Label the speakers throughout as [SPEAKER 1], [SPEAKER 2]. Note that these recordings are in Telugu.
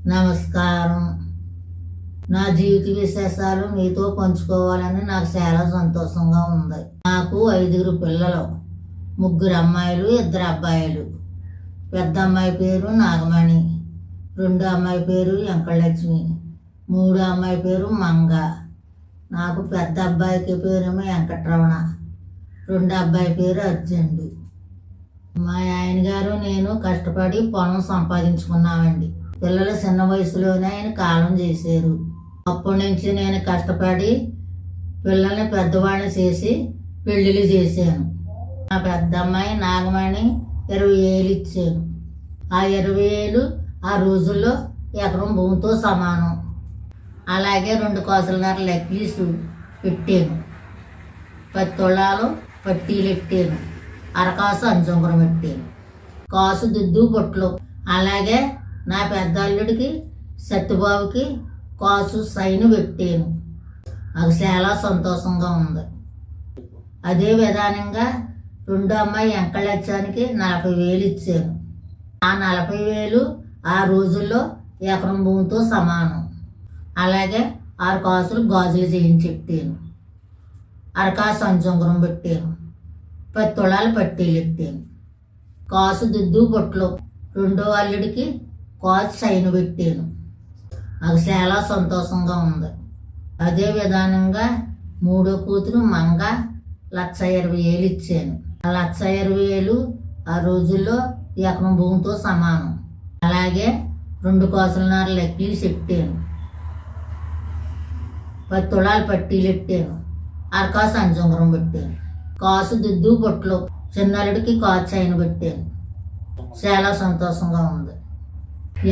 [SPEAKER 1] నమస్కారం. నా జీవిత విశేషాలు మీతో పంచుకోవాలని నాకు చాలా సంతోషంగా ఉంది. నాకు 5 పిల్లలు, 3 అమ్మాయిలు, 2 అబ్బాయిలు. పెద్ద అమ్మాయి పేరు నాగమణి, 2 అమ్మాయి పేరు వెంకటలక్ష్మి, 3 అమ్మాయి పేరు మంగ. నాకు పెద్ద అబ్బాయికి పేరేమో వెంకటరమణ, 2 అబ్బాయి పేరు అర్జునుడు. మా ఆయన గారు నేను కష్టపడి పొలం సంపాదించుకున్నామండి. పిల్లలు చిన్న వయసులోనే ఆయన కాలం చేశారు. అప్పటి నుంచి నేను కష్టపడి పిల్లల్ని పెద్దవాడిని చేసి పెళ్ళిళ్ళు చేశాను. మా పెద్ద అమ్మాయి నాగమణి 20,000 ఇచ్చాను. ఆ 20,000 ఆ రోజుల్లో ఎకరం భూమితో సమానం. అలాగే 2 కోసలన్నర నెక్లెస్ పెట్టాను, 10 తులాలు పట్టీలు పెట్టాను, అరకాసు అంచుంగరం పెట్టాను, కాసు దుద్దు బొట్లు. అలాగే నా పెద్ద అల్లుడికి సత్యబాబుకి కాసు సైన్ పెట్టాను. నాకు చాలా సంతోషంగా ఉంది. అదే విధానంగా 2 అమ్మాయి వెంకటలక్ష్యానికి 40,000 ఇచ్చాను. ఆ 40,000 ఆ రోజుల్లో ఎకరం భూమితో సమానం. అలాగే 6 కాసులు గాజులు చేయించి పెట్టాను, అరకాసు అంచుంగరం పెట్టాను, 10 తులాలు పట్టీలు పెట్టాను, కాసు దుద్దు బొట్లు. 2వ అల్లుడికి కాసు సైన్ పెట్టాను. నాకు చాలా సంతోషంగా ఉంది. అదే విధానంగా 3వ కూతురు మంగ 1,20,000 ఇచ్చాను. ఆ 1,20,000 ఆ రోజుల్లో ఎకరం భూమితో సమానం. అలాగే 2 కోసలన్నర నెక్లెస్ పెట్టాను, 10 తులాలు పట్టీలు పెట్టాను, అరకాసు అంచుంగరం పెట్టాను, కాసు దుద్దు బొట్లు. చిన్నలుడికి కాసు సైన్ పెట్టాను. చాలా సంతోషంగా ఉంది.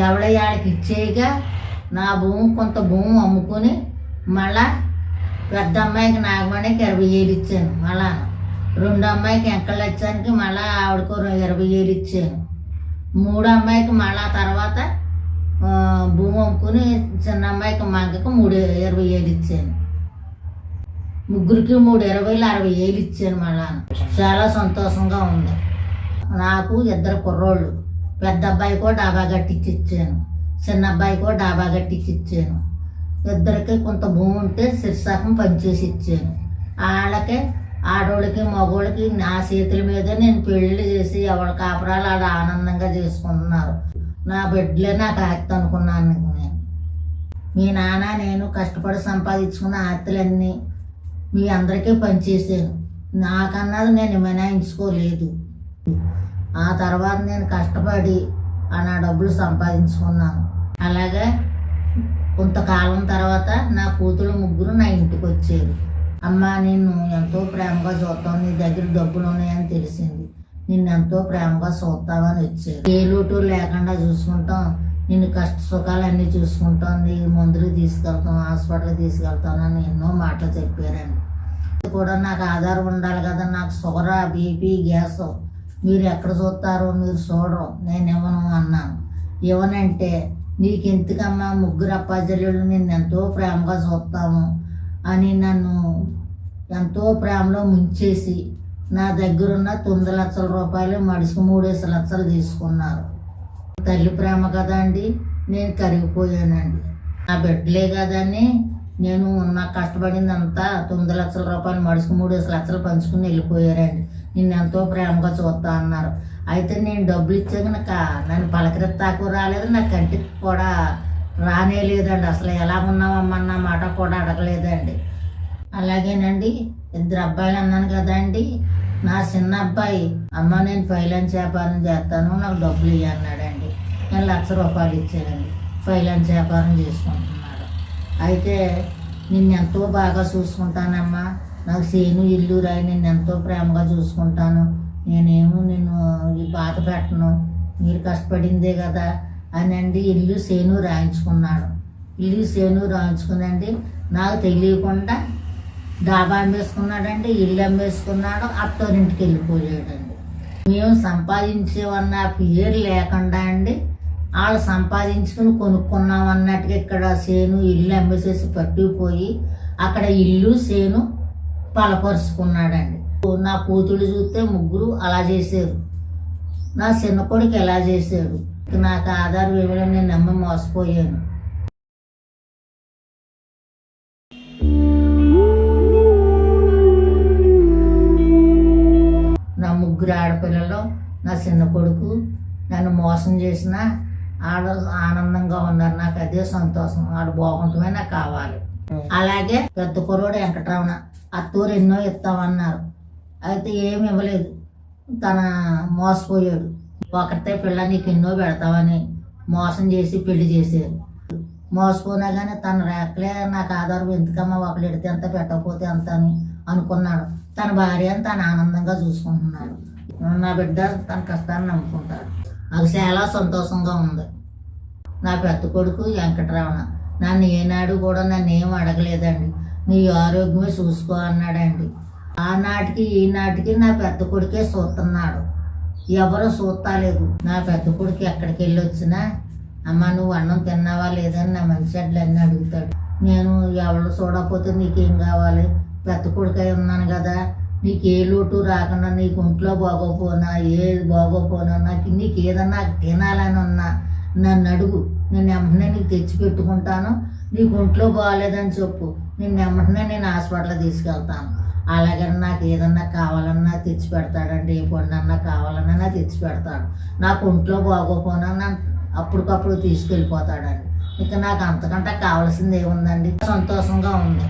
[SPEAKER 1] ఎవడయ్యాడికి ఇచ్చేయగా నా భూమి కొంత భూమి అమ్ముకొని మళ్ళా పెద్ద అమ్మాయికి నాగమణికి 20,000 ఇచ్చాను. మళ్ళా 2 అమ్మాయికి వెంకటలక్ష్యానికి మళ్ళా ఆవిడకు 20,000 ఇచ్చాను. 3 అమ్మాయికి మళ్ళా తర్వాత భూమి అమ్ముకుని చిన్న అమ్మాయికి మంగకి 20,000 ఇచ్చాను. ముగ్గురికి 3 20,000 60,000 ఇచ్చాను. మళ్ళా చాలా సంతోషంగా ఉంది. నాకు 2 కుర్రోళ్ళు, పెద్ద అబ్బాయికో డాబా కట్టించి ఇచ్చాను, చిన్న అబ్బాయికో డాబా కట్టించి ఇచ్చాను. 2కి కొంత భూమి ఉంటే శిర్షాకం పనిచేసి ఇచ్చాను. వాళ్ళకి ఆడోళ్ళకి మగోళ్ళకి నా చేతుల మీద నేను పెళ్ళిళ్ళు చేసి ఎవరి కాపురాలు ఆడ ఆనందంగా చేసుకుంటున్నారు. నా బిడ్డలే నాకు ఆస్తి అనుకున్నాను. నేను మీ నాన్న నేను కష్టపడి సంపాదించుకున్న ఆస్తులన్నీ మీ అందరికీ పనిచేసాను. నాకన్నది నేను మినాయించుకోలేదు. ఆ తర్వాత నేను కష్టపడి నా డబ్బులు సంపాదించుకున్నాను. అలాగే కొంతకాలం తర్వాత నా కూతురు 3 నా ఇంటికి వచ్చారు. అమ్మ నేను ఎంతో ప్రేమగా చూస్తాను, నీ దగ్గర డబ్బులు ఉన్నాయని తెలిసింది, నిన్ను ఎంతో ప్రేమగా చూస్తామని వచ్చారు. ఏ లోటు లేకుండా చూసుకుంటాం, నిన్ను కష్ట సుఖాలు అన్నీ చూసుకుంటాం, నీ మందులు తీసుకెళ్తాం, హాస్పిటల్కి తీసుకెళ్తానని ఎన్నో మాటలు చెప్పారండి. కూడా నాకు ఆధారం ఉండాలి కదా, నాకు షుగర్, బీపీ, గ్యాస్, మీరు ఎక్కడ చూస్తారో మీరు చూడరు, నేను ఇవ్వను అన్నాను. ఇవ్వనంటే నీకెందుకమ్మా, 3 అప్పాజల్లుళ్ళు నిన్ను ఎంతో ప్రేమగా చూస్తాము అని నన్ను ఎంతో ప్రేమలో ముంచేసి నా దగ్గరున్న 9 లక్షల రూపాయలు మడిసికి 3 లక్షలు తీసుకున్నారు. తల్లి ప్రేమ కదా అండి, నేను కరిగిపోయానండి. నా బిడ్డలే కదని నేను ఉన్న కష్టపడిందంతా 9 లక్షల రూపాయలు మడిసికి 3 లక్షలు పంచుకుని వెళ్ళిపోయారండి. నిన్ను ఎంతో ప్రేమగా చూస్తా అన్నారు. అయితే నేను డబ్బులు ఇచ్చాక నన్ను పలకరిస్తాకు రాలేదు, నా కంటికి కూడా రానే లేదండి. అసలు ఎలా ఉన్నామన్న మాట కూడా అడగలేదండి. అలాగేనండి 2 అబ్బాయిలు అన్నాను కదండి. నా చిన్న అబ్బాయి అమ్మ నేను ఫైనాన్స్ వ్యాపారం చేస్తాను, నాకు డబ్బులు ఇవ్వ అన్నాడండి. నేను 1,00,000 రూపాయలు ఇచ్చానండి. ఫైనాన్స్ వ్యాపారం చేసుకుంటున్నాడు. అయితే నిన్ను ఎంతో బాగా చూసుకుంటానమ్మా, నాకు చేను ఇల్లు రాయి, నిన్ను ఎంతో ప్రేమగా చూసుకుంటాను, నేనేమో నిన్ను ఈ బాధ పెట్టను, మీరు కష్టపడిందే కదా అనండి. ఇల్లు చేను రాయించుకున్నాడు. ఇల్లు చేను రాయించుకునండి. నాకు తెలియకుండా డాబా అమ్మేసుకున్నాడండి, ఇల్లు అమ్మేసుకున్నాడు, అత్తోరింటికి వెళ్ళిపోయాడండి. మేము సంపాదించేవన్న పేరు లేకుండా అండి, వాళ్ళు సంపాదించుకుని కొనుక్కున్నాం అన్నట్టుగా ఇక్కడ చేను ఇల్లు అమ్మేసేసి పట్టుకుపోయి అక్కడ ఇల్లు చేను పలపరుచుకున్నాడండి. నా కూతురు చూస్తే 3 అలా చేశారు, నా చిన్న కొడుకు ఎలా చేశాడు, ఇక నాకు ఆధార్ వివరం నేను నమ్మి మోసపోయాను. నా ముగ్గురు ఆడపిల్లలు, నా చిన్న కొడుకు నన్ను మోసం చేసిన ఆడ ఆనందంగా ఉన్నారు. నాకు అదే సంతోషం. ఆడు బాగుంటమే నాకు కావాలి. అలాగే పెద్ద కుర్రోడు వెంకటరమణ అత్తూరు ఎన్నో ఇస్తామన్నారు, అయితే ఏమి ఇవ్వలేదు. తన మోసపోయాడు. ఒకటే పిల్ల నీకు ఎన్నో పెడతామని మోసం చేసి పెళ్లి చేశారు. మోసపోయినా కానీ తన రేఖలే నాకు ఆధారం ఎందుకమ్మా, ఒకళ్ళు ఎడితే ఎంత పెట్టకపోతే ఎంత అని అనుకున్నాడు. తన భార్య అని తను ఆనందంగా చూసుకుంటున్నాడు. నా బిడ్డ తన కష్టాన్ని నమ్ముకుంటాడు. నాకు చాలా సంతోషంగా ఉంది. నా పెద్ద కొడుకు వెంకటరమణ నన్ను ఏనాడు కూడా నన్ను ఏం అడగలేదండి. నీ ఆరోగ్యమే చూసుకో అన్నాడండి. ఆనాటికి ఈనాటికి నా పెద్ద కొడుకే చూస్తున్నాడు, ఎవరు చూస్తలేదు. నా పెద్ద కొడుకు ఎక్కడికి వెళ్ళి వచ్చినా అమ్మ నువ్వు అన్నం తిన్నావా లేదని నా మంచి చెడ్లు అన్నీ అడుగుతాడు. నేను ఎవరు చూడకపోతే నీకేం కావాలి, పెద్ద కొడుకు అయి ఉన్నాను కదా, నీకు ఏ లోటు రాకుండా, నీకు ఒంట్లో బాగోపోనా ఏది బాగోపోనా, నీకు ఏదన్నా తినాలని ఉన్నా నన్ను అడుగు, నేను వెంటనే నీకు తెచ్చి పెట్టుకుంటాను. నీకు ఒంట్లో బాగాలేదని చెప్పు, నేను వెంటనే నేను హాస్పిటల్ తీసుకెళ్తాను. అలాగే నాకు ఏదన్నా కావాలన్నా తెచ్చి పెడతాడండి. ఏ పండన్నా కావాలన్నా తెచ్చి పెడతాడు. నాకు ఒంట్లో బాగోపోనా అప్పటికప్పుడు తీసుకెళ్ళిపోతాడండి. ఇక నాకు అంతకంటే కావాల్సింది ఏముందండి. సంతోషంగా ఉంది.